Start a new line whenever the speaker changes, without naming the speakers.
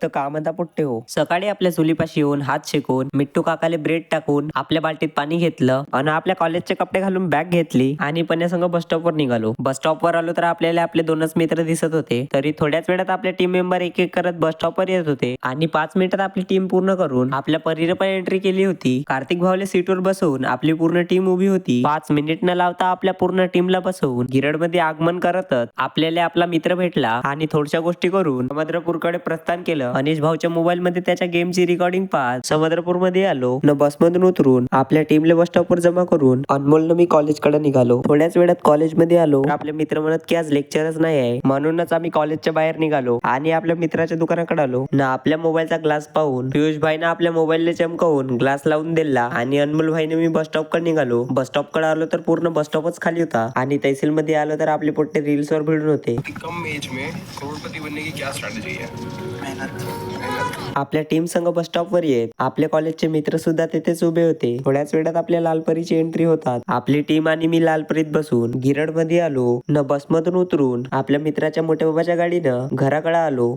तर का म्हणता पोट्टे हो. सकाळी आपल्या चुलीपाशी येऊन हात शेकून मिट्टू काकाले ब्रेड टाकून आपल्या बाल्टीत पाणी घेतलं आणि आपल्या कॉलेजचे कपडे घालून बॅग घेतली आणि पण्यासंग बस स्टॉपवर निघालो. बस स्टॉपवर आलो तर आपल्याला आपले दोनच मित्र दिसत होते. तरी थोड्याच वेळात आपले टीम मेंबर एक एक करत बस स्टॉपवर येत होते आणि 5 मिनिटात आपली टीम पूर्ण करून आपल्या परीने पण एंट्री केली होती. कार्तिक भाऊले सीटवर बसवून आपली पूर्ण टीम उभी होती. 5 मिनिट न लावता आपल्या पूर्ण टीमला बसवून गिरडमध्ये आगमन करतच आपल्याला आपला मित्र भेटला आणि थोड्याशा गोष्टी करून समुद्रपूरकडे प्रस्थान केलं. अनिश भाऊच्या मोबाईल मध्ये त्याच्या गेमची रेकॉर्डिंग पाहत समुद्रपूर मध्ये आलो न बसमधून उतरून आपल्या टीमला बस स्टॉपवर जमा करून अनमोल मी कॉलेजकडे निघालो. थोड्याच वेळात कॉलेजमध्ये आलो. आपले मित्र म्हणत की आज लेक्चरच नाही आहे, म्हणूनच आम्ही कॉलेजच्या बाहेर निघालो आणि आपल्या मित्राच्या दुकानाकडे आलो ना. आपल्या मोबाईलचा ग्लास पाहून पियुष भाईने आपल्या मोबाईलला चमकावून ग्लास लावून दिला आणि अनमोल भाईने मी बस स्टॉप कडे निघालो. बस स्टॉप कडे आलो तर पूर्ण बस स्टॉपच खाली होता आणि तहसील मध्ये आलो तर आपले पोट्टे रील्स वर भिडून होते.
कम एज में करोड़पति बनने की क्या स्ट्रैटेजी है? मेहनत.
आपल्या टीम संघ बस स्टॉप वर येत आपल्या कॉलेजचे मित्र सुद्धा तिथेच उभे होते. थोड्याच वेळात आपल्या लालपरीची एंट्री होतात. आपली टीम आणि मी लालपरीत बसून गिरड मध्ये आलो न बसमधून उतरून आपल्या मित्राच्या मोठ्या बाबाच्या गाडीनं घराकडे आलो.